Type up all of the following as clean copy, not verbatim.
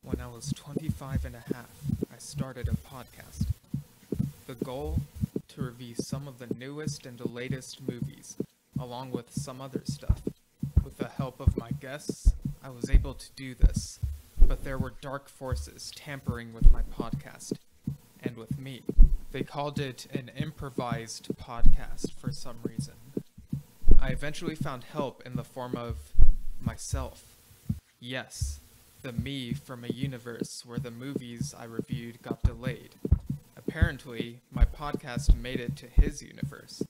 When I was 25 and a half, I started a podcast. The goal? To review some of the newest and the latest movies, along with some other stuff. With the help of my guests, I was able to do this, but there were dark forces tampering with my podcast, and with me. They called it an improvised podcast for some reason. I eventually found help in the form of myself. Yes, the me from a universe where the movies I reviewed got delayed. Apparently, my podcast made it to his universe.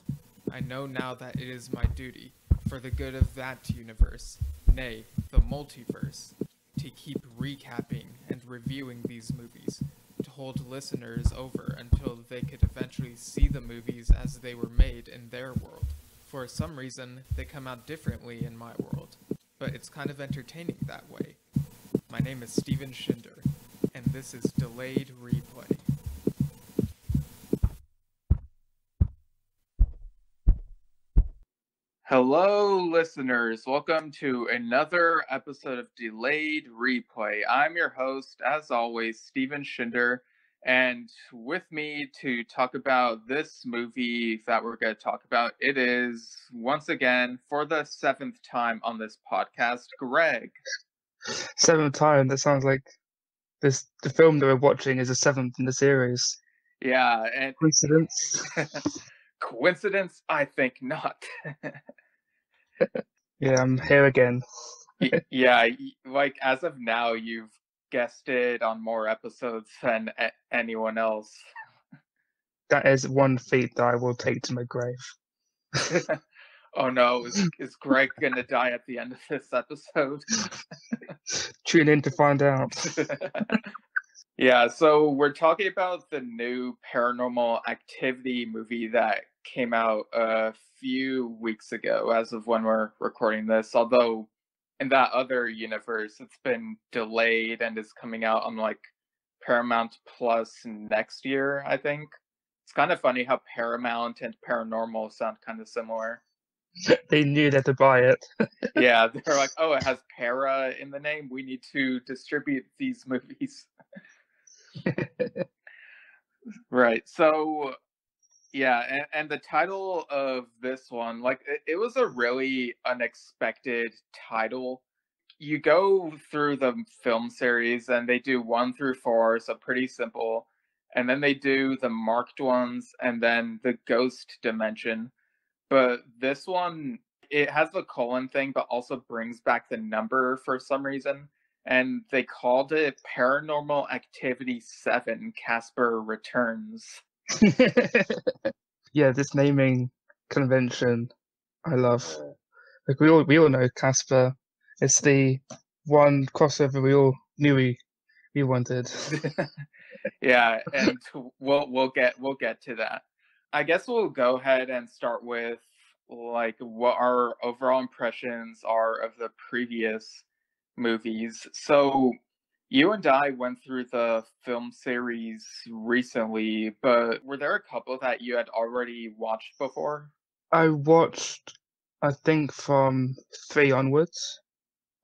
I know now that it is my duty, for the good of that universe, nay, the multiverse, to keep recapping and reviewing these movies, to hold listeners over until they could eventually see the movies as they were made in their world. For some reason, they come out differently in my world, but it's kind of entertaining that way. My name is Steven Schinder, and this is Delayed Replay. Hello, listeners. Welcome to another episode of Delayed Replay. I'm your host, as always, Steven Schinder, and with me to talk about this movie that we're going to talk about, it is, once again, for the 7th time on this podcast, Greg. 7th time? That sounds like the film that we're watching is the 7th in the series. Yeah, and Coincidence? Coincidence? I think not. Yeah, I'm here again. Yeah, like as of now, you've guessed it on more episodes than anyone else. That is one feat that I will take to my grave. Oh no, is Greg gonna die at the end of this episode? Tune in to find out. Yeah, so we're talking about the new Paranormal Activity movie that came out a few weeks ago, as of when we're recording this, although in that other universe, it's been delayed and is coming out on like Paramount Plus next year, I think. It's kind of funny how Paramount and Paranormal sound kind of similar. They knew that to buy it. Yeah, they're like, oh, it has para in the name. We need to distribute these movies. Right. So, yeah, and the title of this one, like, it was a really unexpected title. You go through the film series and they do 1 through 4, so pretty simple. And then they do the marked ones and then the ghost dimension. But this one, it has the colon thing, but also brings back the number for some reason. And they called it Paranormal Activity 7, Casper Returns. Yeah, this naming convention, I love. Like we all know Casper. It's the one crossover we all knew we wanted. Yeah, and we'll get to that. I guess we'll go ahead and start with like what our overall impressions are of the previous movies. So you and I went through the film series recently, but were there a couple that you had already watched before? I watched, I think, from 3 onwards.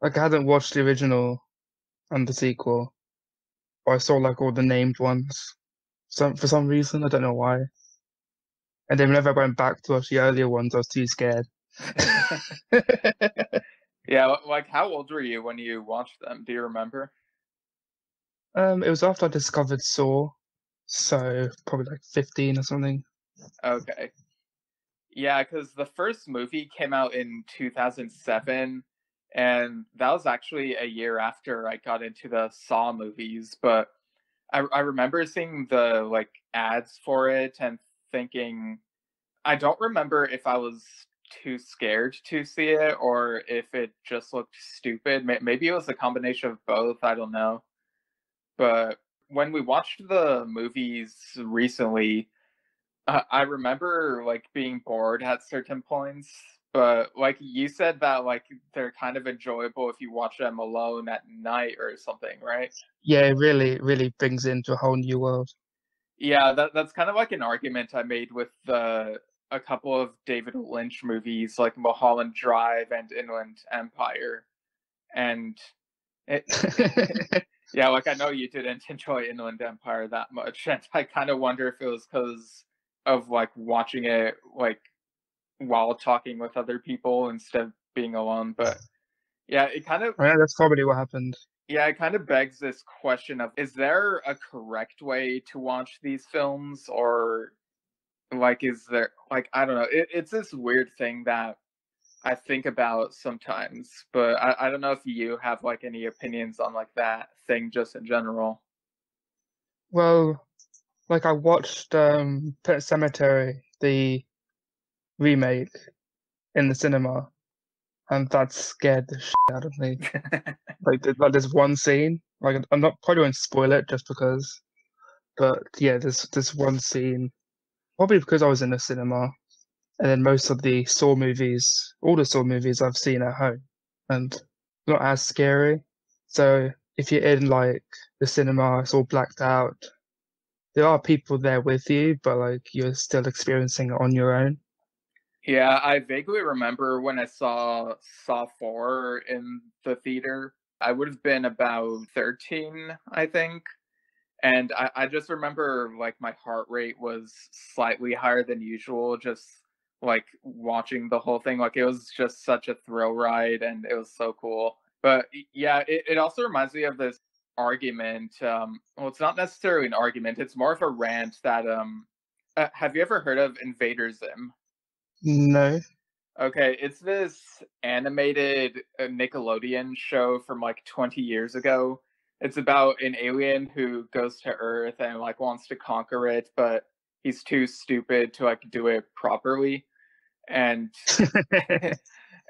Like I hadn't watched the original and the sequel, but I saw like all the named ones. For some reason, I don't know why. And then whenever I went back to watch the earlier ones, I was too scared. Yeah, like how old were you when you watched them? Do you remember? It was after I discovered Saw, so probably like 15 or something. Okay. Yeah, because the first movie came out in 2007, and that was actually a year after I got into the Saw movies. But I remember seeing the like ads for it and thinking, I don't remember if I was too scared to see it or if it just looked stupid. Maybe it was a combination of both. I don't know. But when we watched the movies recently, I remember like being bored at certain points, but like you said that like they're kind of enjoyable if you watch them alone at night or something, right? Yeah, it really brings it into a whole new world. Yeah, that's kind of like an argument I made with a couple of David Lynch movies like Mulholland Drive and Inland Empire, and it, Yeah, like I know you didn't enjoy Inland Empire that much, and I kind of wonder if it was because of like watching it like while talking with other people instead of being alone. But yeah, Yeah, that's probably what happened. it kind of begs this question of, is there a correct way to watch these films, or like is there, like, I don't know, it's this weird thing that I think about sometimes, but I don't know if you have like any opinions on like that thing just in general. Well, like I watched Pet Cemetery, the remake, in the cinema, and that scared the shit out of me. Like, there's one scene. Like, I'm not probably going to spoil it just because, but yeah, there's this one scene. Probably because I was in the cinema, and then most of the Saw movies, all the Saw movies I've seen at home, and not as scary. So if you're in like the cinema, it's all blacked out. There are people there with you, but like you're still experiencing it on your own. Yeah, I vaguely remember when I Saw 4 in the theater. I would have been about 13, I think. And I just remember like my heart rate was slightly higher than usual, just like watching the whole thing. Like it was just such a thrill ride and it was so cool. But yeah, it also reminds me of this argument. Well, it's not necessarily an argument, it's more of a rant that have you ever heard of Invader Zim? No. Okay, it's this animated Nickelodeon show from like 20 years ago. It's about an alien who goes to Earth and like wants to conquer it, but he's too stupid to like do it properly. And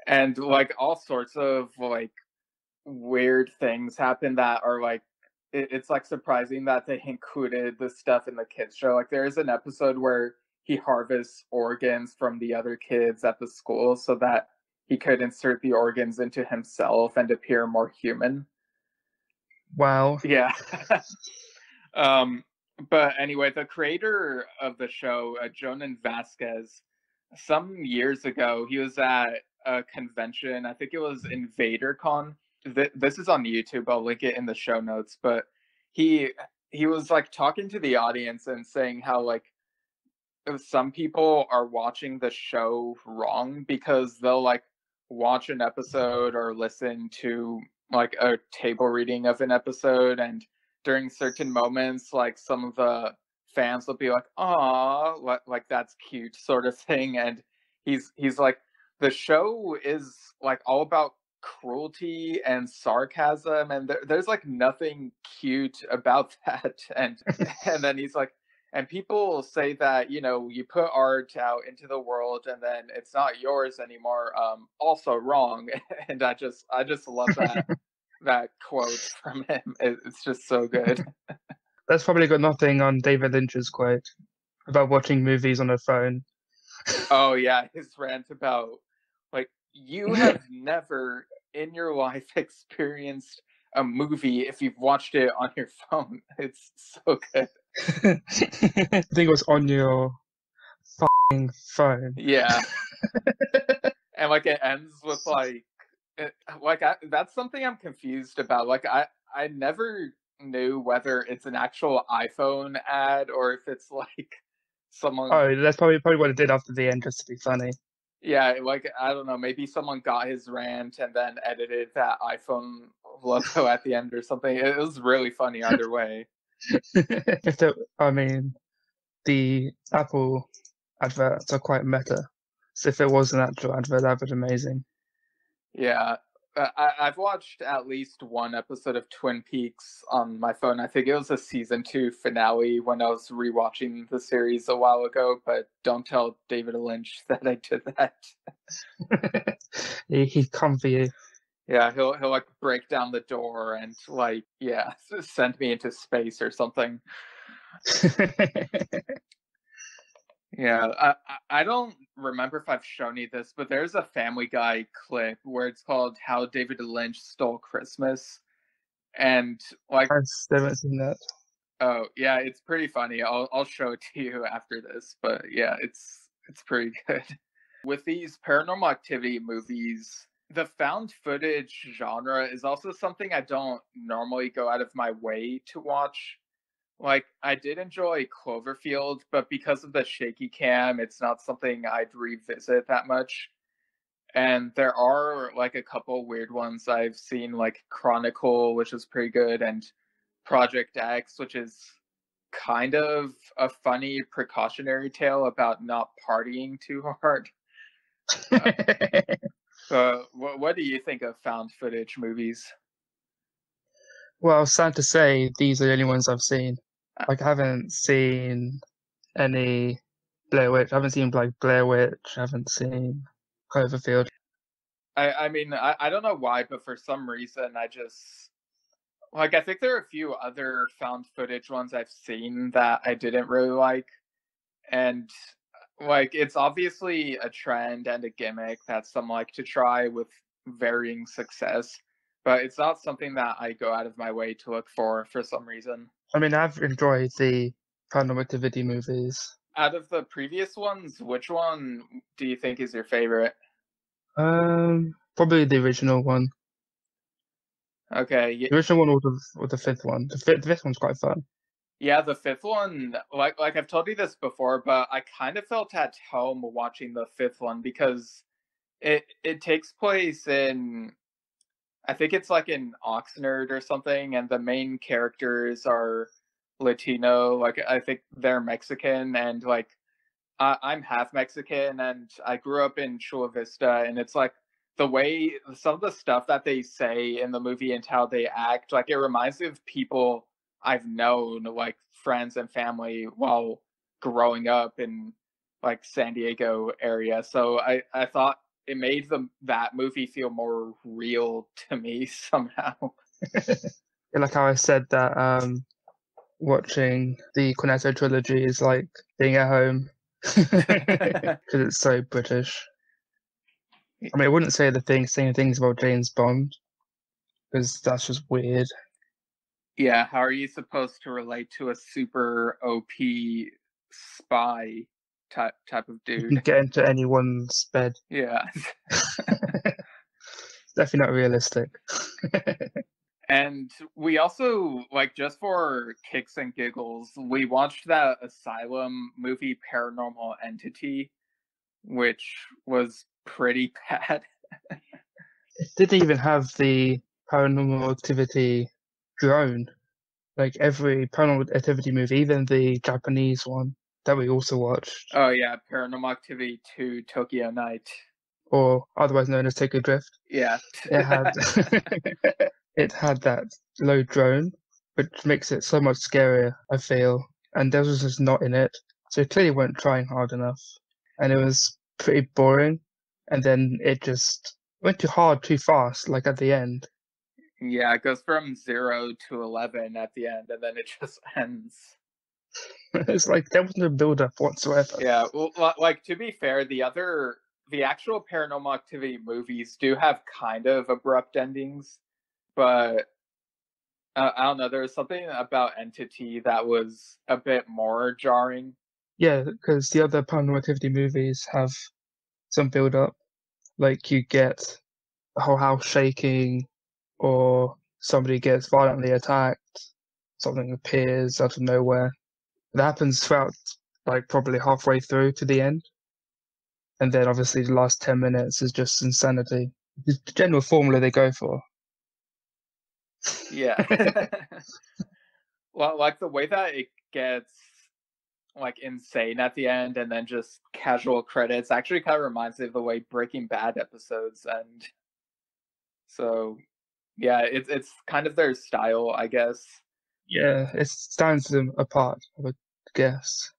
and like all sorts of like weird things happen that are like it's like surprising that they included this stuff in the kids show. Like there is an episode where he harvests organs from the other kids at the school so that he could insert the organs into himself and appear more human. Wow. Yeah. um but anyway, the creator of the show, Jhonen Vasquez, some years ago, he was at a convention. I think it was InvaderCon. This is on YouTube. I'll link it in the show notes. But he he was like talking to the audience and saying how like some people are watching the show wrong because they'll like watch an episode or listen to like a table reading of an episode, and during certain moments like some of the fans will be like, "Aw, like that's cute," sort of thing. And he's like, the show is like all about cruelty and sarcasm, and there's like nothing cute about that. And then he's like, and people say that, you know, you put art out into the world and then it's not yours anymore. Also wrong. And I just love that quote from him. It's just so good. That's probably got nothing on David Lynch's quote about watching movies on a phone. Oh yeah, his rant about like, you have never in your life experienced a movie if you've watched it on your phone. It's so good. I think it was on your fucking phone. Yeah. And like it ends with like that's something I'm confused about. Like I never knew whether it's an actual iPhone ad or if it's like someone. Oh, that's probably what it did after the end, just to be funny. Yeah, like I don't know, maybe someone got his rant and then edited that iPhone logo at the end or something. It was really funny either way. I mean, the Apple adverts are quite meta. So if it was an actual advert, that would be amazing. Yeah. I've watched at least one episode of Twin Peaks on my phone. I think it was a season 2 finale when I was rewatching the series a while ago, but don't tell David Lynch that I did that. He'd come for you. Yeah, he'll like break down the door and like, yeah, send me into space or something. Yeah, I don't remember if I've shown you this, but there's a Family Guy clip where it's called "How David Lynch Stole Christmas," and like, I still haven't seen that. oh yeah, it's pretty funny. I'll show it to you after this, but yeah, it's pretty good. With these Paranormal Activity movies, the found footage genre is also something I don't normally go out of my way to watch. Like, I did enjoy Cloverfield, but because of the shaky cam, it's not something I'd revisit that much. And there are like a couple weird ones I've seen, like Chronicle, which is pretty good, and Project X, which is kind of a funny precautionary tale about not partying too hard. What do you think of found footage movies? Well, sad to say, these are the only ones I've seen. Like, I haven't seen any Blair Witch. I haven't seen like Blair Witch. I haven't seen Cloverfield. I mean, I don't know why, but for some reason, I just like, I think there are a few other found footage ones I've seen that I didn't really like. And like, it's obviously a trend and a gimmick that some like to try with varying success, but it's not something that I go out of my way to look for some reason. I mean, I've enjoyed the Paranormal Activity movies. Out of the previous ones, which one do you think is your favorite? Probably the original one. Okay, The original one or the fifth one. The fifth one's quite fun. yeah, the fifth one, like I've told you this before, but I kind of felt at home watching the fifth one because it takes place in, I think it's like in Oxnard or something, and the main characters are Latino. Like, I think they're Mexican, and like I'm half Mexican, and I grew up in Chula Vista, and it's like the way some of the stuff that they say in the movie and how they act, like it reminds me of people I've known, like friends and family, while growing up in like San Diego area. So I thought it made that movie feel more real to me somehow. Like how I said that watching the Cornetto trilogy is like being at home because it's so British. I mean, I wouldn't say same things about James Bond because that's just weird. Yeah, how are you supposed to relate to a super OP spy type of You can dude? get into anyone's bed. Yeah. Definitely not realistic. And we also, like, just for kicks and giggles, we watched that Asylum movie Paranormal Entity, which was pretty bad. It didn't even have the Paranormal Activity drone. Like every Paranormal Activity movie, even the Japanese one that we also watched, Oh yeah, Paranormal Activity 2 Tokyo Night. or otherwise known as Tokyo Drift, Yeah. it had it had that low drone, which makes it so much scarier, I feel. And this was just not in it, so it clearly weren't trying hard enough, and it was pretty boring. And then it just went too hard, too fast, like at the end. Yeah, it goes from 0 to 11 at the end, and then it just ends. It's like there was no build up whatsoever. Yeah, well, like, to be fair, the actual Paranormal Activity movies do have kind of abrupt endings, but I don't know, there was something about Entity that was a bit more jarring. Yeah, because the other Paranormal Activity movies have some build up. Like you get the whole house shaking, or somebody gets violently attacked, something appears out of nowhere. It happens throughout, like probably halfway through to the end. And then obviously the last 10 minutes is just insanity. The general formula they go for. Yeah. Well, like the way that it gets like insane at the end and then just casual credits actually kind of reminds me of the way Breaking Bad episodes end. So yeah, it's kind of their style, I guess. Yeah, it stands them apart, I would guess.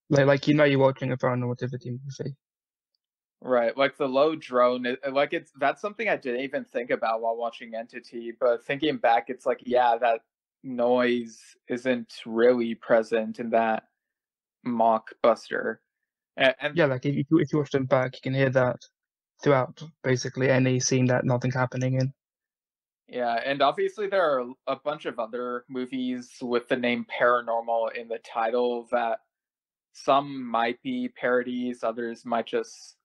Like you're watching a Paranormal Activity movie. Right, like the low drone, like that's something I didn't even think about while watching Entity, but thinking back, it's like, yeah, that noise isn't really present in that mockbuster. And Yeah, like if you watch them back, you can hear that throughout basically any scene that nothing's happening in. yeah, and obviously there are a bunch of other movies with the name Paranormal in the title that some might be parodies, others might just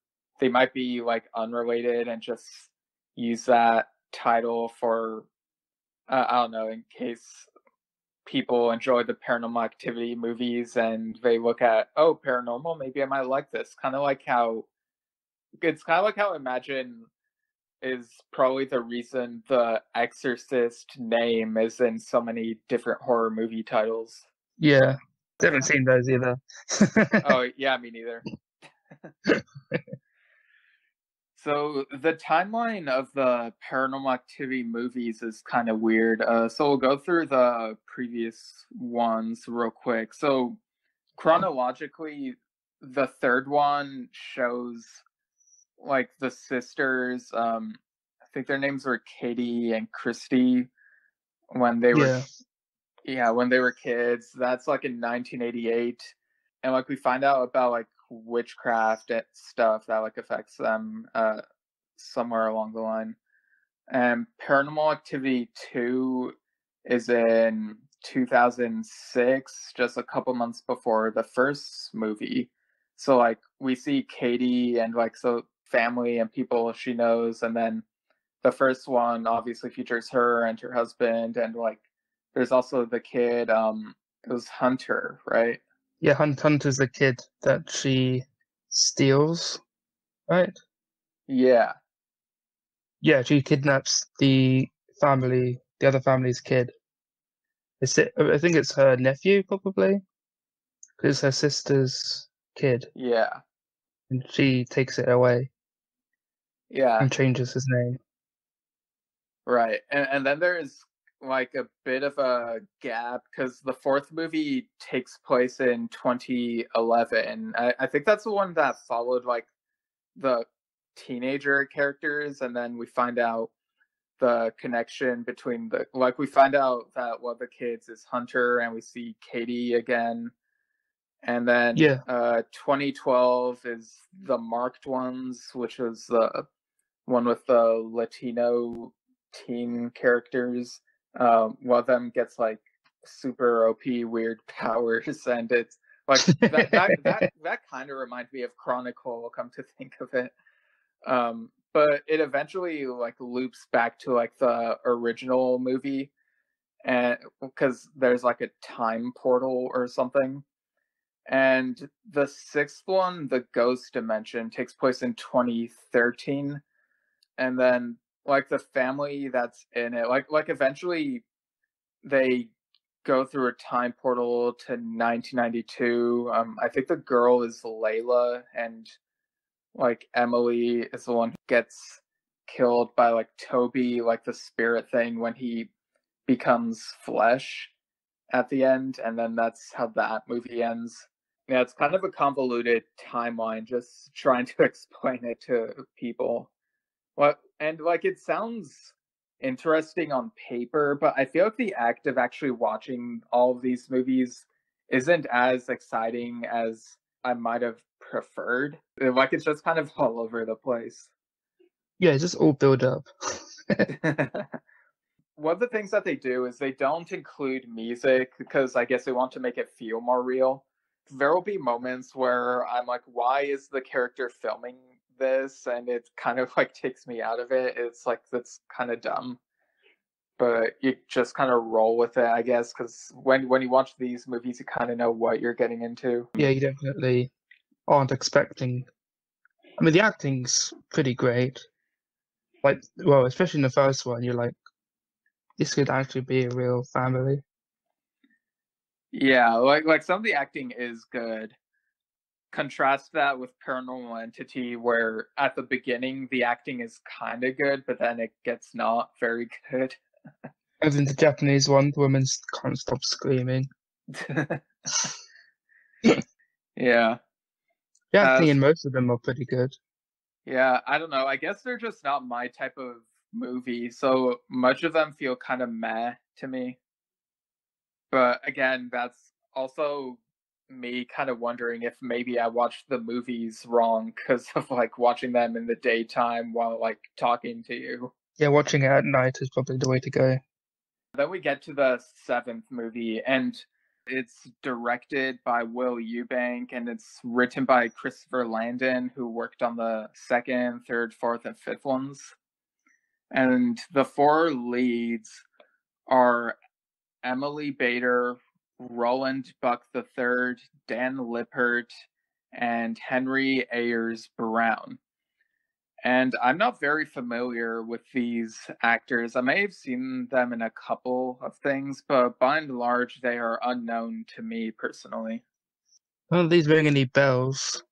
they might be like unrelated and just use that title for I don't know, in case people enjoy the Paranormal Activity movies and they look at, oh, paranormal, maybe I might like this. Kind of like how Imagine is probably the reason the Exorcist name is in so many different horror movie titles. Yeah, I haven't seen those either. Oh, yeah, me neither. So the timeline of the Paranormal Activity movies is kind of weird. So we'll go through the previous ones real quick. So chronologically, the third one shows like the sisters. I think their names were Katie and Christy when they were when they were kids. That's like in 1988, and like we find out about like witchcraft stuff that like affects them somewhere along the line. And Paranormal Activity 2 is in 2006, just a couple months before the first movie. So like we see Katie and like so family and people she knows, and then the first one obviously features her and her husband, and like there's also the kid, it was Hunter, right? Yeah, Hunter's the kid that she steals, right? Yeah. Yeah, she kidnaps the other family's kid. I think it's her nephew, probably, because it's her sister's kid, Yeah. and she takes it away Yeah. and changes his name. Right. And then there's like a bit of a gap because the fourth movie takes place in 2011. I think that's the one that followed like the teenager characters, and then we find out the connection between we find out that one of the kids is Hunter, and we see Katie again. And then 2012 is the marked ones, which was the one with the Latino teen characters. One of them gets like super OP weird powers, and it's like that kind of reminds me of Chronicle, come to think of it. But it eventually like loops back to like the original movie, and because there's like a time portal or something. And the sixth one, the Ghost Dimension, takes place in 2013, and then like the family that's in it, like eventually they go through a time portal to 1992. I think the girl is Layla, and like Emily is the one who gets killed by like Toby, like the spirit thing, when he becomes flesh at the end, and then that's how that movie ends. Yeah, it's kind of a convoluted timeline, just trying to explain it to people. And like it sounds interesting on paper, but I feel like the act of actually watching all of these movies isn't as exciting as I might have preferred. Like it's just kind of all over the place. Yeah, it's just all build up. One of the things that they do is they don't include music because I guess they want to make it feel more real. There will be moments where I'm like, why is the character filming this? And it kind of like takes me out of it. It's like, that's kind of dumb. But you just kind of roll with it, I guess, because when you watch these movies, you kind of know what you're getting into. Yeah, you definitely aren't expecting. I mean, the acting's pretty great. Like, well, especially in the first one, you're like, this could actually be a real family. Yeah, like some of the acting is good. Contrast that with Paranormal Entity, where at the beginning the acting is kind of good, but then it gets not very good. As in the Japanese one, the women can't stop screaming. Yeah. The acting in most of them are pretty good. Yeah, I don't know. I guess they're just not my type of movie, so much of them feel kind of meh to me. But again, that's also me kind of wondering if maybe I watched the movies wrong because of like watching them in the daytime while like talking to you. Yeah, watching it at night is probably the way to go. Then we get to the seventh movie, and It's directed by Will Eubank, and it's written by Christopher Landon, who worked on the second, third, fourth, and fifth ones. And the four leads are Emily Bader, Roland Buck III, Dan Lippert, and Henry Ayers Brown. And I'm not very familiar with these actors. I may have seen them in a couple of things, but by and large, they are unknown to me personally. None of these ring any bells.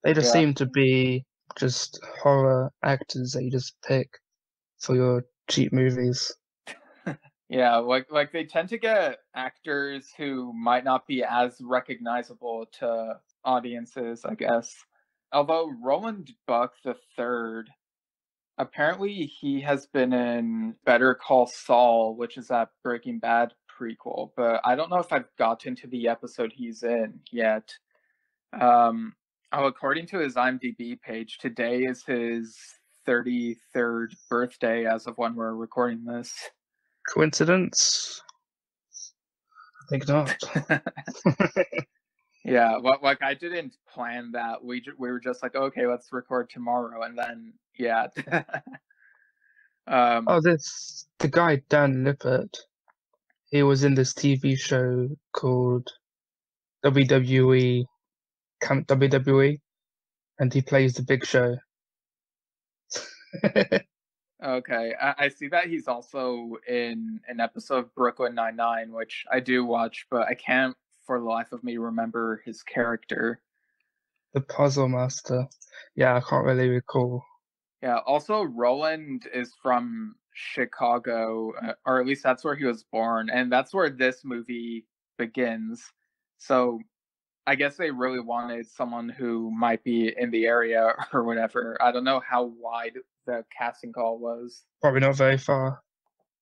They just seem to be just horror actors that you just pick for your cheap movies. Yeah, like they tend to get actors who might not be as recognizable to audiences, I guess. Although Roland Buck III, apparently he has been in Better Call Saul, which is that Breaking Bad prequel, but I don't know if I've gotten to the episode he's in yet. According to his IMDb page, today is his 33rd birthday as of when we're recording this. Coincidence? I think not. Yeah, like I didn't plan that. We were just like, okay, let's record tomorrow, and then yeah. The guy Dan Lippert. He was in this TV show called WWE, Camp WWE, and he plays the Big Show. Okay, I see that he's also in an episode of Brooklyn Nine-Nine, which I do watch, but I can't for the life of me remember his character. The Puzzle Master. Yeah, I can't really recall. Yeah, also Roland is from Chicago, or at least that's where he was born, and that's where this movie begins. So I guess they really wanted someone who might be in the area or whatever. I don't know how wide the casting call was. Probably not very far.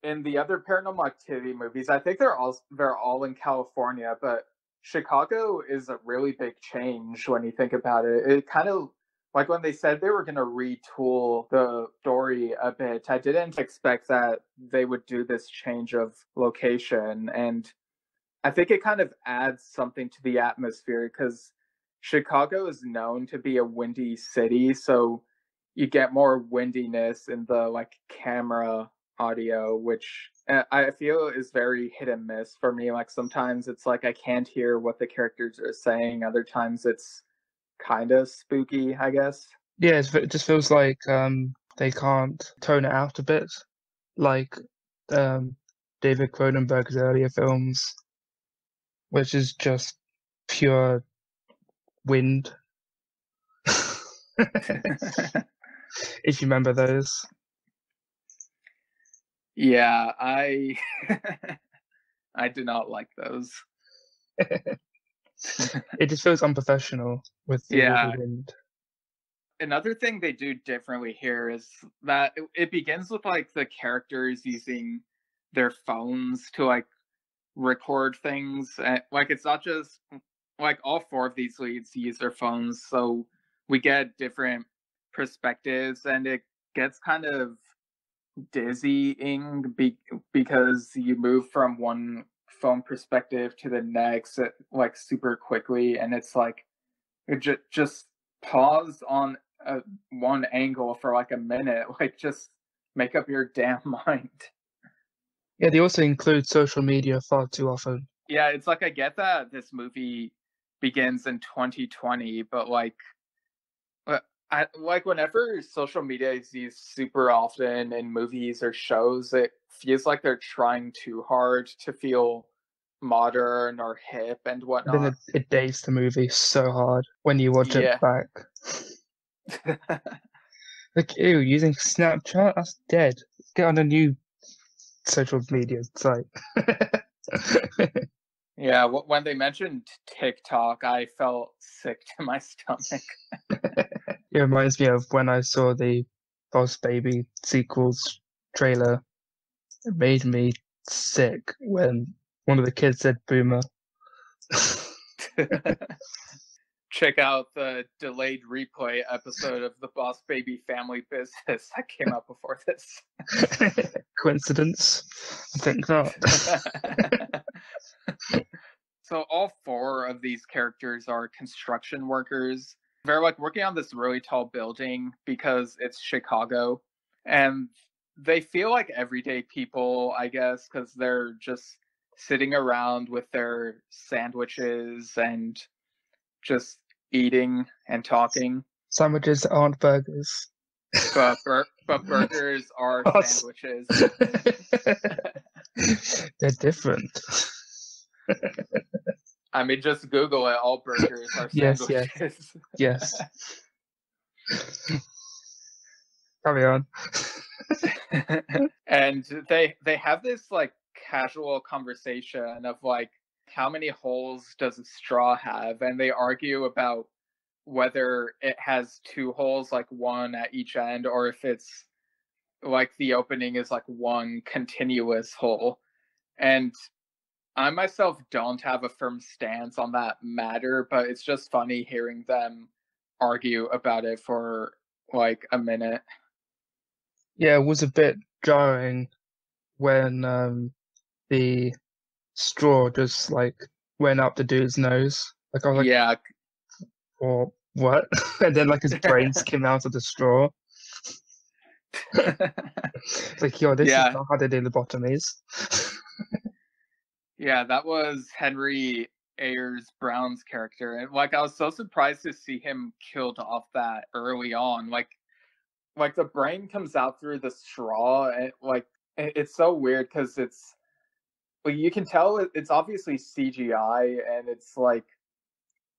In the other Paranormal Activity movies, I think they're all in California, but Chicago is a really big change when you think about it. It kind of, like when they said they were going to retool the story a bit, I didn't expect that they would do this change of location. And I think it kind of adds something to the atmosphere because Chicago is known to be a windy city. So you get more windiness in the like camera audio, which I feel is very hit and miss for me. Like sometimes it's like I can't hear what the characters are saying. Other times it's kind of spooky, I guess. Yeah, it just feels like they can't tone it out a bit, like David Cronenberg's earlier films, which is just pure wind. If you remember those. Yeah, I do not like those. It just feels unprofessional with the wind. Another thing they do differently here is that it begins with like the characters using their phones to like record things. Like it's not just like all four of these leads use their phones, so we get different perspectives, and it gets kind of dizzying because you move from one phone perspective to the next like super quickly, and it's like just pause on one angle for like a minute, like just make up your damn mind. Yeah, they also include social media far too often. Yeah, it's like I get that this movie begins in 2020, but like whenever social media is used super often in movies or shows, it feels like they're trying too hard to feel modern or hip and whatnot. And then it dates the movie so hard when you watch it back. Like, ew, using Snapchat? That's dead. Get on a new social media site. Yeah, when they mentioned TikTok, I felt sick to my stomach. It reminds me of when I saw the Boss Baby sequels trailer. It made me sick when one of the kids said boomer. Check out the delayed replay episode of the Boss Baby Family Business that came out before this. Coincidence? I think not. So all 4 of these characters are construction workers. They're like working on this really tall building because it's Chicago. And they feel like everyday people, I guess, because they're just sitting around with their sandwiches and just eating and talking. Sandwiches aren't burgers. But burgers are Oh, sandwiches. They're different. I mean, just Google it. All burgers are Yes, sandwiches. Yes. Carry on. And they have this like casual conversation of like, how many holes does a straw have? And they argue about whether it has 2 holes, like one at each end, or if it's like the opening is like one continuous hole. And I myself don't have a firm stance on that matter, but it's just funny hearing them argue about it for like a minute. Yeah, it was a bit jarring when the straw just like went up the dude's nose. Like I was like, Yeah. or what? And then like his brains came out of the straw. Like, yo, this is Yeah. not how they do lobotomies. Yeah, that was Henry Ayers Brown's character. And like I was so surprised to see him killed off that early on. Like the brain comes out through the straw, and like it's so weird because it's like you can tell it's obviously CGI, and it's like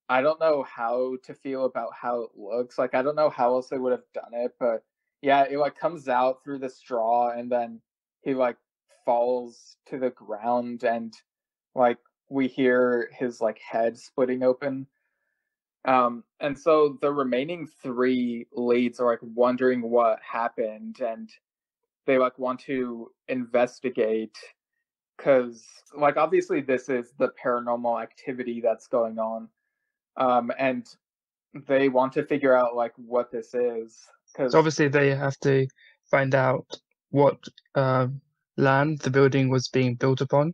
I don't know how to feel about how it looks. Like I don't know how else they would have done it, but yeah, it like comes out through the straw, and then he like falls to the ground, and like we hear his like head splitting open. And so the remaining 3 leads are like wondering what happened, and they like want to investigate because like obviously this is the paranormal activity that's going on. And they want to figure out like what this is because So obviously they have to find out what land the building was being built upon.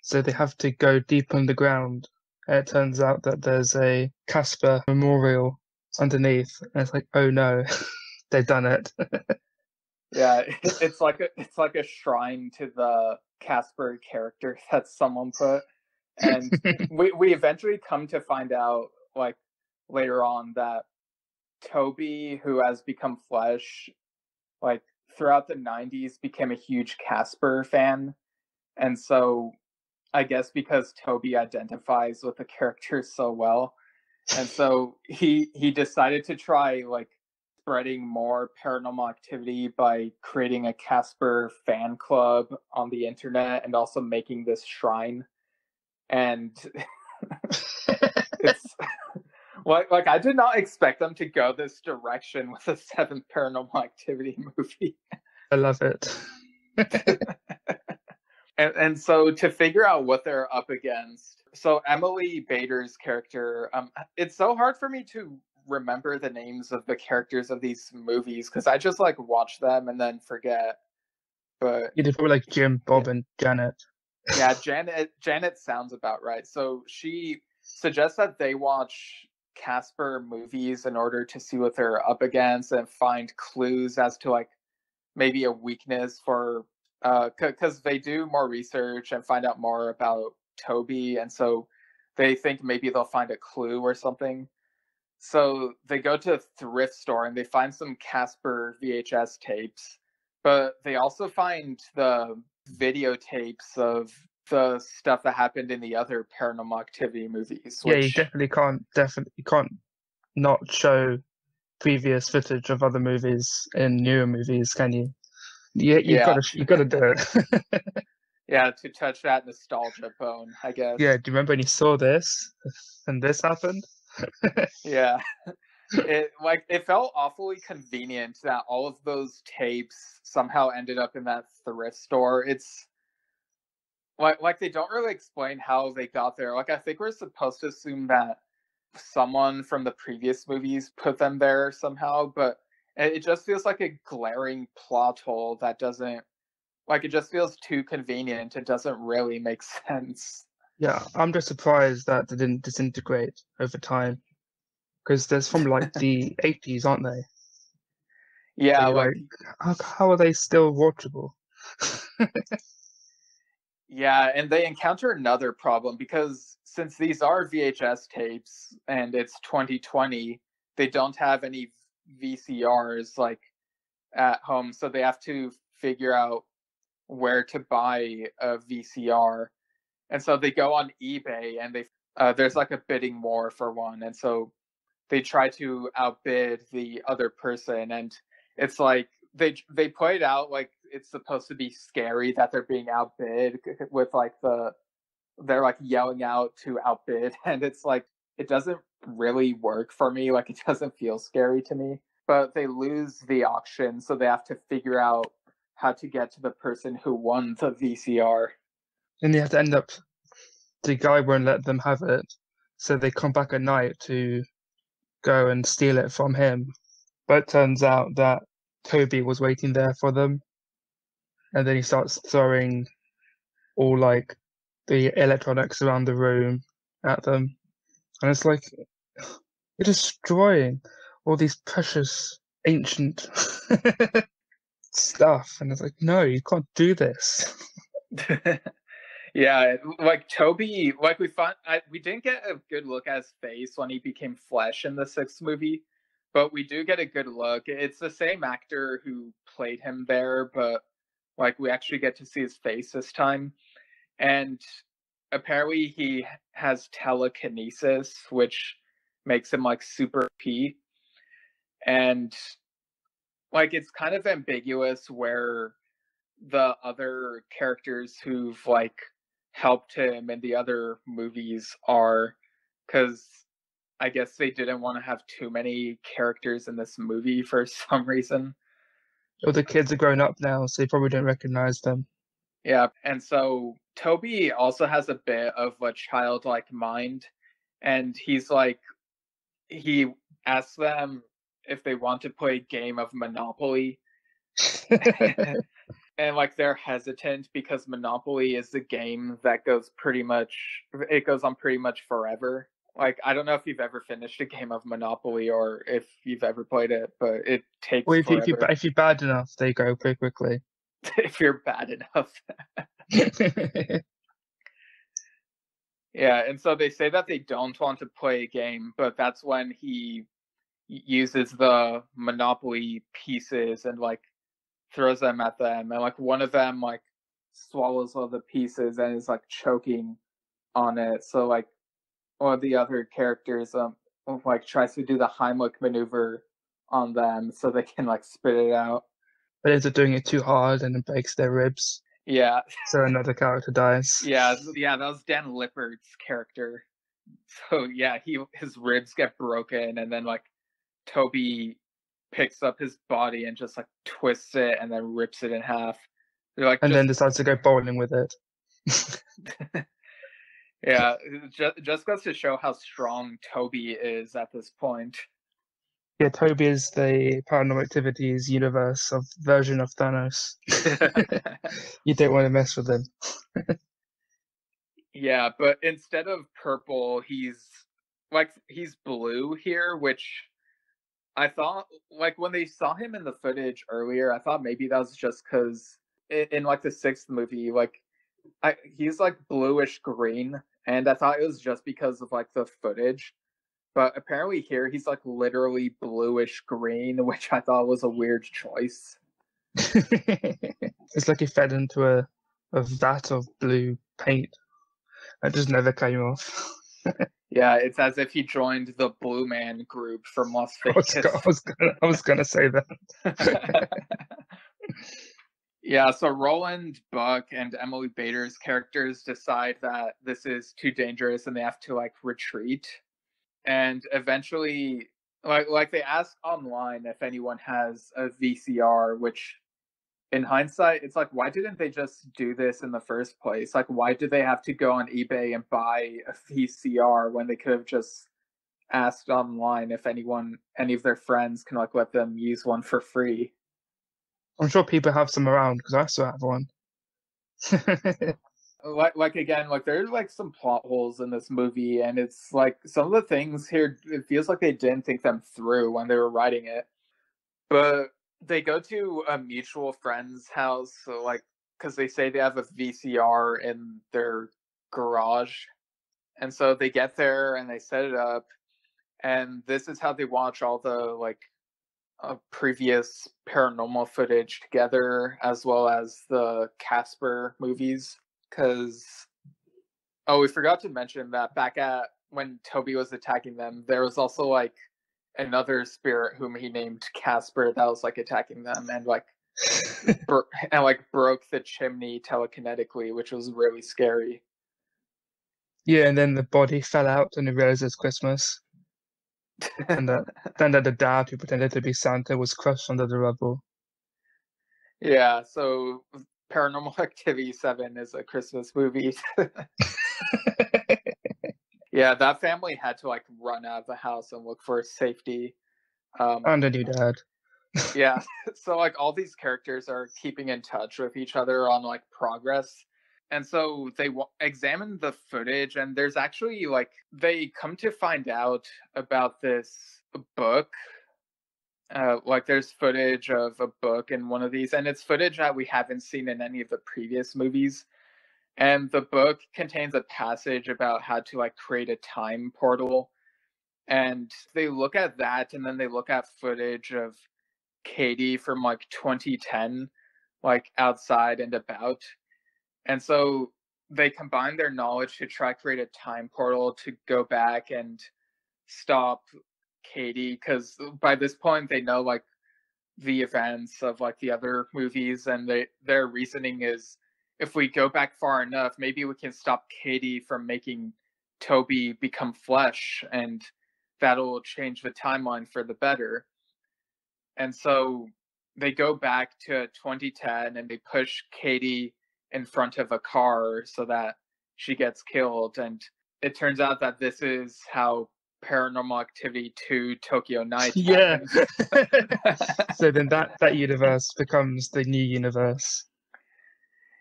So they have to go deep underground. And it turns out that there's a Casper memorial underneath. And it's like, oh no, they've done it. yeah, it's like a shrine to the Casper character that someone put. And we eventually come to find out like later on that Toby, who has become Flesh, like throughout the 90s became a huge Casper fan. And so I guess because Toby identifies with the character so well, and so he decided to try like spreading more paranormal activity by creating a Casper fan club on the internet and also making this shrine. And it's like I did not expect them to go this direction with the 7th Paranormal Activity movie. I love it. And so to figure out what they're up against, so Emily Bader's character, it's so hard for me to remember the names of the characters of these movies because I just like watch them and then forget. But You did probably like Jim, Bob, and Janet. yeah, Janet sounds about right. So she suggests that they watch Casper movies in order to see what they're up against and find clues as to like maybe a weakness for because they do more research and find out more about Toby, and so they think maybe they'll find a clue or something. So they go to a thrift store and they find some Casper VHS tapes, but they also find the videotapes of the stuff that happened in the other Paranormal Activity movies. Yeah, Which, you can't not show previous footage of other movies in newer movies, can you? Yeah, you gotta do it. yeah, to touch that nostalgia bone, I guess. Yeah, do you remember when you saw this and this happened? Yeah. It felt awfully convenient that all of those tapes somehow ended up in that thrift store. It's like they don't really explain how they got there. Like I think we're supposed to assume that someone from the previous movies put them there somehow, but it just feels like a glaring plot hole that doesn't like it just feels too convenient. It doesn't really make sense. Yeah, I'm just surprised that they didn't disintegrate over time. Because they're from like the 80s, aren't they? Yeah, So, like how are they still watchable? yeah, and they encounter another problem because since these are VHS tapes and it's 2020, they don't have any VCRs like at home, so they have to figure out where to buy a VCR. And so they go on eBay and there's like a bidding war for one, and so they try to outbid the other person, and it's like they put it out like it's supposed to be scary that they're being outbid with like they're like yelling out to outbid, and it's like it doesn't really work for me. Like it doesn't feel scary to me. But they lose the auction, so they have to figure out how to get to the person who won the VCR. And they have to end up, the guy won't let them have it. So they come back at night to go and steal it from him. But it turns out that Toby was waiting there for them. And then he starts throwing all like the electronics around the room at them. And it's like, you're destroying all these precious ancient stuff. And it's like, no, you can't do this. Yeah, like Toby, like we didn't get a good look at his face when he became flesh in the sixth movie, but we do get a good look. It's the same actor who played him there, but like we actually get to see his face this time. And apparently he has telekinesis, which makes him like super P. And like it's kind of ambiguous where the other characters who've like helped him in the other movies are, because I guess they didn't want to have too many characters in this movie for some reason. All the kids are grown up now, so they probably don't recognize them. Yeah, and so Toby also has a bit of a childlike mind, and he asks them if they want to play a game of Monopoly. And like they're hesitant because Monopoly is the game that goes on pretty much forever. Like I don't know if you've ever finished a game of Monopoly or if you've ever played it, but it takes Well, forever. if you're bad enough, they go pretty quickly. If you're bad enough. Yeah, and so they say that they don't want to play a game, but that's when he uses the Monopoly pieces and like throws them at them, and like one of them like swallows all the pieces and is like choking on it. So like one of the other characters like tries to do the Heimlich maneuver on them so they can like spit it out. But ends up doing it too hard and it breaks their ribs. Yeah. So another character dies. Yeah, that was Dan Lippard's character. So yeah, his ribs get broken, and then like Toby picks up his body and just like twists it and then rips it in half. They're like, and then decides to go bowling with it. Yeah, it just goes to show how strong Toby is at this point. Yeah, Toby is the Paranormal Activity's universe of version of Thanos. You don't want to mess with him. Yeah, but instead of purple, he's blue here, which I thought, like when they saw him in the footage earlier, I thought maybe that was just because in like the sixth movie, like he's like bluish green, and I thought it was just because of like the footage. But apparently here he's like literally bluish green, which I thought was a weird choice. It's like he fed into a vat of blue paint. It just never came off. Yeah, it's as if he joined the Blue Man group from Las Vegas. I was gonna say that. Yeah, so Roland, Buck, and Emily Bader's characters decide that this is too dangerous and they have to like retreat. And eventually, like they ask online if anyone has a VCR, which in hindsight, it's like, why didn't they just do this in the first place? Like, why did they have to go on eBay and buy a VCR when they could have just asked online if any of their friends can like let them use one for free? I'm sure people have some around because I still have one. Like again, like there's like some plot holes in this movie, and it's like some of the things here, it feels like they didn't think them through when they were writing it. But they go to a mutual friend's house, so like, because they say they have a VCR in their garage, and so they get there and they set it up, and this is how they watch all the like previous paranormal footage together, as well as the Casper movies. Because we forgot to mention that back at when Toby was attacking them, there was also like another spirit whom he named Casper that was like attacking them and like broke the chimney telekinetically, which was really scary. Yeah, and then the body fell out and he realized it's Christmas. And then the dad who pretended to be Santa was crushed under the rubble. Yeah, so Paranormal Activity 7 is a Christmas movie. Yeah, that family had to like run out of the house and look for safety. And a new dad. Yeah, so like all these characters are keeping in touch with each other on like progress. And so they examine the footage, and there's actually like they come to find out about this book. Like there's footage of a book in one of these, and it's footage that we haven't seen in any of the previous movies. And the book contains a passage about how to like create a time portal. And they look at that, and then they look at footage of Katie from like 2010, like outside and about. And so they combine their knowledge to try to create a time portal to go back and stop Katie, because by this point they know like the events of like the other movies, and their reasoning is if we go back far enough, maybe we can stop Katie from making Toby become flesh, and that'll change the timeline for the better. And so they go back to 2010 and they push Katie in front of a car so that she gets killed. And it turns out that this is how Paranormal Activity 2 Tokyo Night Yeah. happens. So then that universe becomes the new universe.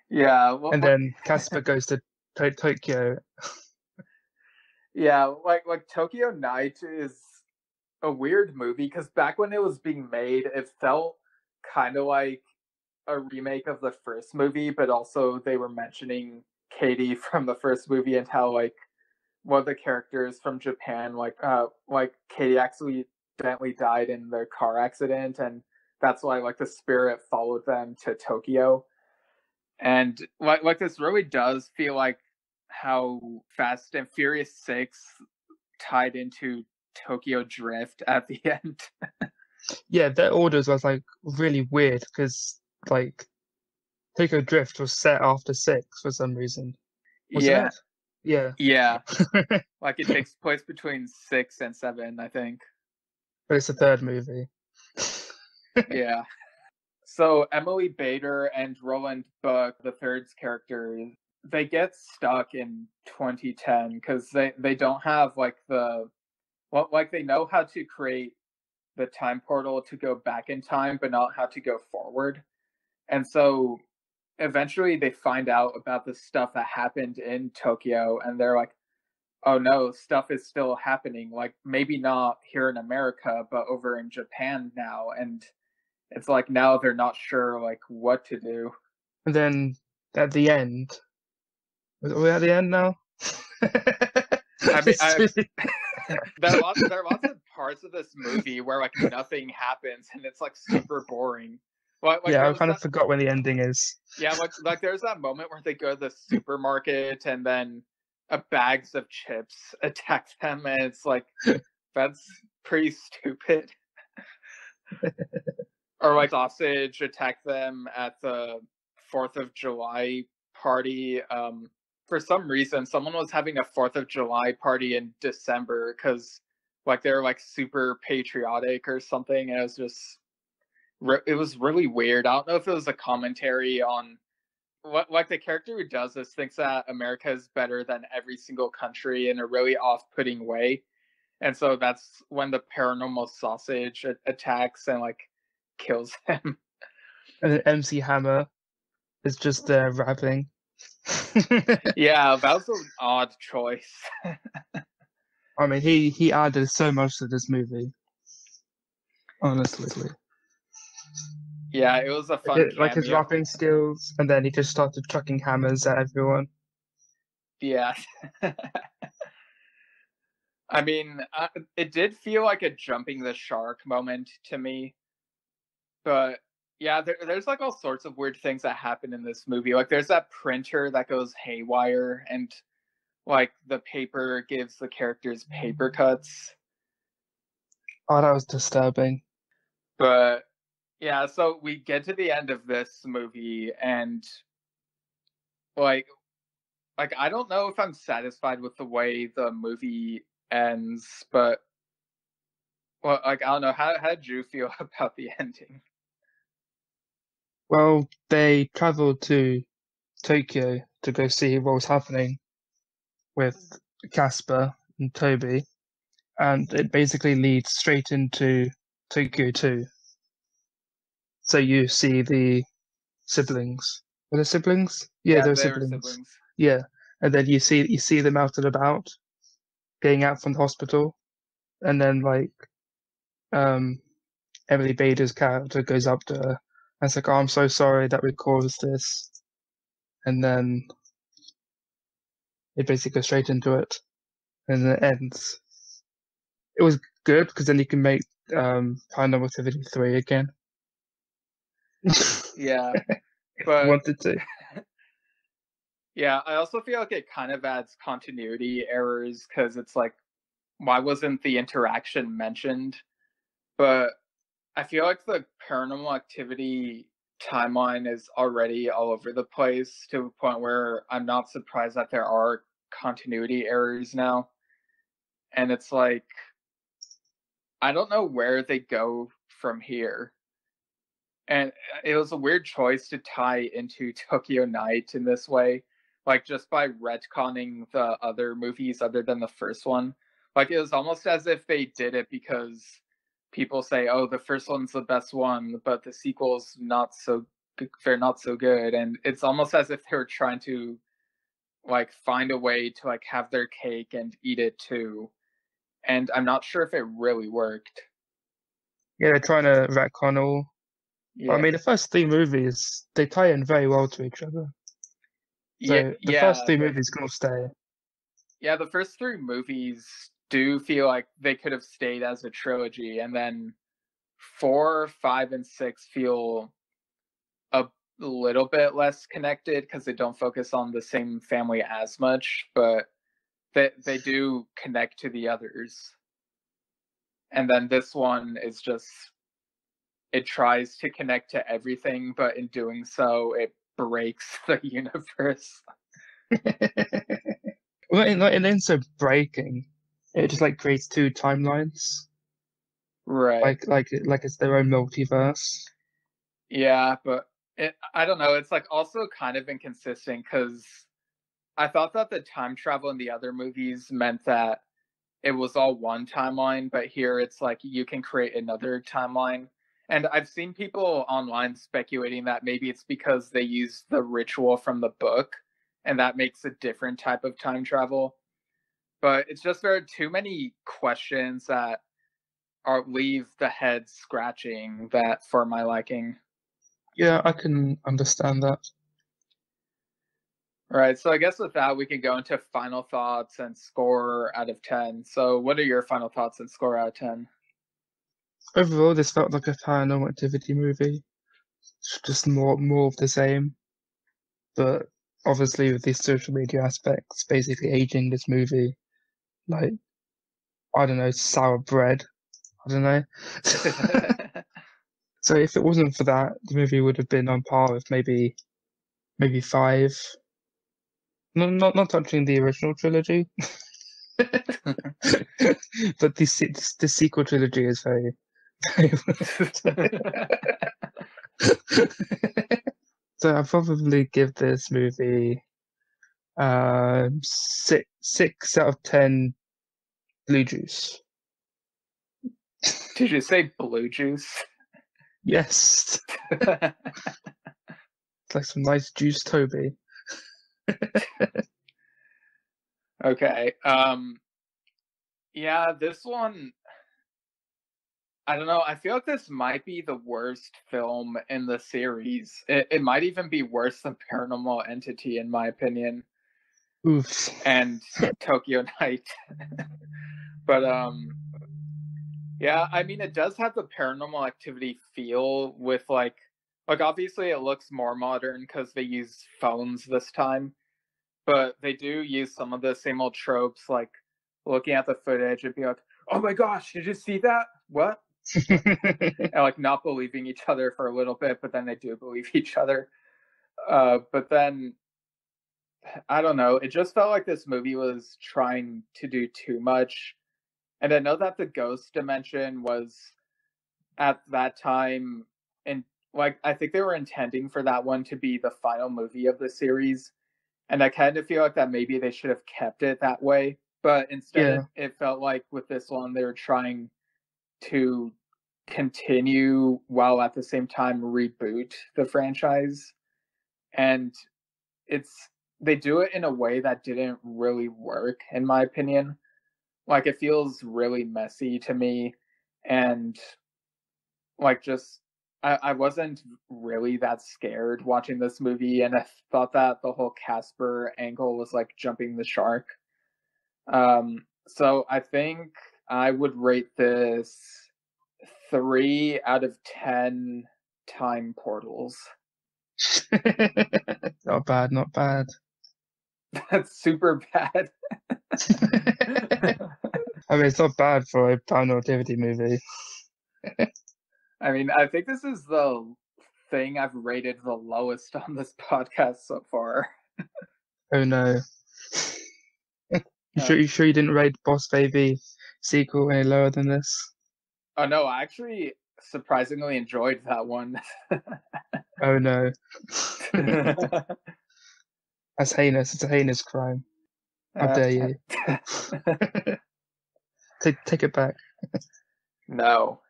Yeah. Well, And then Casper goes to Tokyo. Yeah, like Tokyo Night is a weird movie because back when it was being made, it felt kind of like a remake of the first movie, but also they were mentioning Katie from the first movie and how like one of the characters from Japan, like Katie accidentally died in their car accident, and that's why like the spirit followed them to Tokyo. And like this really does feel like how Fast and Furious 6 tied into Tokyo Drift at the end. Yeah, their orders was like really weird because like Tokyo Drift was set after 6 for some reason. Wasn't it? Yeah. Yeah. Like it takes place between 6 and 7, I think. But it's the third movie. Yeah. So Emily Bader and Roland Buck, the third's character, they get stuck in 2010 because they don't have like like they know how to create the time portal to go back in time, but not how to go forward. And so eventually they find out about the stuff that happened in Tokyo, and they're like, oh no, stuff is still happening. Like maybe not here in America, but over in Japan now. And it's like now they're not sure like what to do. And then at the end, are we at the end now? I mean, there are lots of parts of this movie where like nothing happens and it's like super boring. Like, yeah, I kind of forgot when the ending is. Yeah, like there's that moment where they go to the supermarket and then bags of chips attack them, and it's like that's pretty stupid. Or like sausage attack them at the 4th of July party. For some reason, someone was having a 4th of July party in December because like they're like super patriotic or something. And it was really weird. I don't know if it was a commentary on what like the character who does this thinks that America is better than every single country in a really off-putting way. And so that's when the paranormal sausage attacks and like kills him. And then MC Hammer is just there rapping. Yeah, that was an odd choice. I mean, he added so much to this movie, honestly. Yeah, it was a fun Like his cameo. rapping skills, and then he just started chucking hammers at everyone. Yeah. I mean, it did feel like a jumping the shark moment to me. But yeah, there's like all sorts of weird things that happen in this movie. Like there's that printer that goes haywire, and like the paper gives the characters paper cuts. Oh, that was disturbing. But yeah, so we get to the end of this movie, and like I don't know if I'm satisfied with the way the movie ends, but well, like I don't know, how did you feel about the ending? Well, they traveled to Tokyo to go see what was happening with Casper and Toby, and it basically leads straight into Tokyo 2. So you see the siblings. Were they siblings? Yeah, Yeah, they're they were siblings. siblings. Yeah, and then you see them out and about, getting out from the hospital, and then like um Emily Bader's character goes up to her and it's like, "Oh, I'm so sorry that we caused this," and then it basically goes straight into it, and then it ends. It was good because then you can make Paranormal Activity 3 again. Yeah, If you but wanted to. yeah, I also feel like it kind of adds continuity errors because it's like, why wasn't the interaction mentioned? But I feel like the Paranormal Activity timeline is already all over the place to a point where I'm not surprised that there are continuity errors now. And it's like, I don't know where they go from here. And it was a weird choice to tie into Tokyo Night in this way, like just by retconning the other movies other than the first one. Like it was almost as if they did it because people say, "Oh, the first one's the best one, but the sequel's not so they're not so good." And it's almost as if they were trying to like find a way to like have their cake and eat it too. And I'm not sure if it really worked. Yeah, they're trying to retcon all. I Yeah. mean, the first three movies, they tie in very well to each other. Yeah, So the first yeah, three movies can all stay. yeah, the first three movies do feel like they could have stayed as a trilogy, and then 4, 5, and 6 feel a little bit less connected because they don't focus on the same family as much, but they do connect to the others. And then this one is just, it tries to connect to everything, but in doing so, it breaks the universe. Well, in instead of breaking, it just like creates two timelines, Right. like it's their own multiverse. Yeah, but I don't know. It's like also kind of inconsistent because I thought that the time travel in the other movies meant that it was all one timeline, but here it's like you can create another timeline. And I've seen people online speculating that maybe it's because they use the ritual from the book and that makes a different type of time travel. But it's just there are too many questions that are leave the head scratching that for my liking. Yeah, I can understand that. All right, so I guess with that, we can go into final thoughts and score out of 10. So, what are your final thoughts and score out of 10? Overall, this felt like a Paranormal Activity movie, just more of the same. But obviously, with these social media aspects, basically aging this movie like, I don't know, sour bread. I don't know. So if it wasn't for that, the movie would have been on par with maybe five. Not touching the original trilogy, but the sequel trilogy is very So I'll probably give this movie six out of 10 blue juice. Did you say blue juice? Yes, it's like some nice juice, Toby. Okay. Yeah, this one, I don't know. I feel like this might be the worst film in the series. It might even be worse than Paranormal Entity, in my opinion, Oof. and Tokyo Night. But yeah, I mean, it does have the Paranormal Activity feel with like obviously it looks more modern because they use phones this time, but they do use some of the same old tropes, like looking at the footage and being like, "Oh my gosh, did you see that? What?" And like not believing each other for a little bit, but then they do believe each other. But then I don't know. It just felt like this movie was trying to do too much. And I know that the ghost dimension was at that time, and like I think they were intending for that one to be the final movie of the series. And I kind of feel like that maybe they should have kept it that way. But instead, Yeah. it felt like with this one, they were trying to continue while at the same time reboot the franchise. And it's they do it in a way that didn't really work, in my opinion. Like it feels really messy to me, and like just I wasn't really that scared watching this movie, and I thought that the whole Casper angle was like jumping the shark. So I think I would rate this 3 out of 10 time portals. Not bad, not bad. That's super bad. I mean, it's not bad for a Paranormal Activity movie. I mean, I think this is the thing I've rated the lowest on this podcast so far. Oh no. You sure you didn't rate Boss Baby sequel any lower than this? Oh no, I actually surprisingly enjoyed that one. Oh no. That's heinous. It's a heinous crime. How dare you? Take it back. No.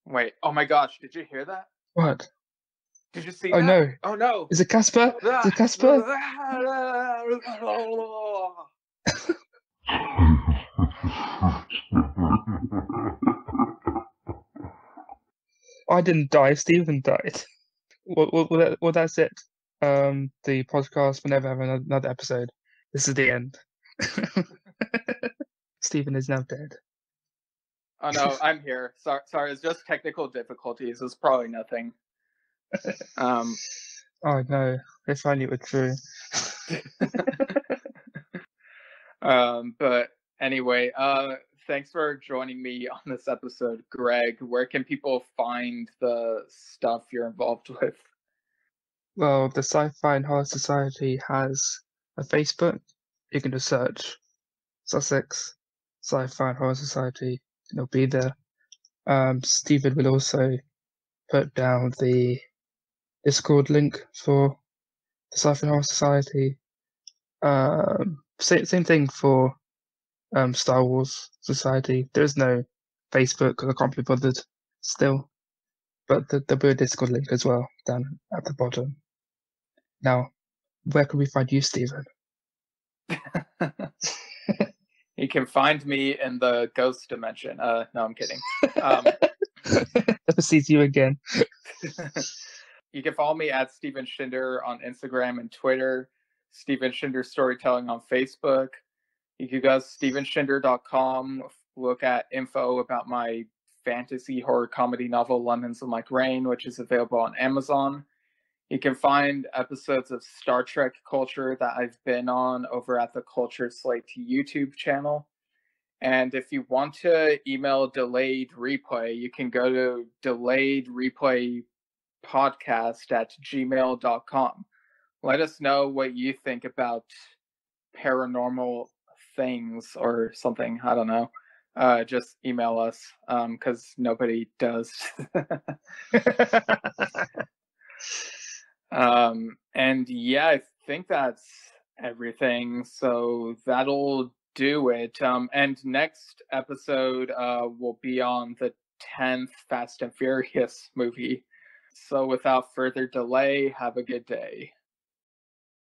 Wait, oh my gosh, did you hear that? What? Did you see Oh that? no. Oh no. Is it Casper? Is it Casper? I didn't die. Stephen died. Well, that's it. The podcast will never have another episode. This is the end. Stephen is now dead. Oh no, I'm here. Sorry, it's just technical difficulties. It's probably nothing. Oh no, if only it were true. But anyway, thanks for joining me on this episode, Greg. Where can people find the stuff you're involved with? Well, the Sci-Fi and Horror Society has a Facebook. You can just search Sussex Sci-Fi and Horror Society, and it'll be there. Stephen will also put down the Discord link for the Sci-Fi and Horror Society. Same thing for Star Wars Society. There is no Facebook because I can't be bothered still, but there'll be a Discord link as well down at the bottom. Now, where can we find you, Stephen? You can find me in the ghost dimension. No, I'm kidding. Never sees you again. You can follow me at Steven Schinder on Instagram and Twitter, Steven Schinder Storytelling on Facebook. You can go to stevenschinder.com, look at info about my fantasy horror comedy novel, Lemons and Like Rain, which is available on Amazon. You can find episodes of Star Trek Culture that I've been on over at the Culture Slate YouTube channel. And if you want to email Delayed Replay, you can go to delayedreplaypodcast@gmail.com. Let us know what you think about paranormal things or something. I don't know. Just email us because nobody does. And yeah, I think that's everything. So that'll do it. And next episode will be on the 10th Fast and Furious movie. So without further delay, have a good day.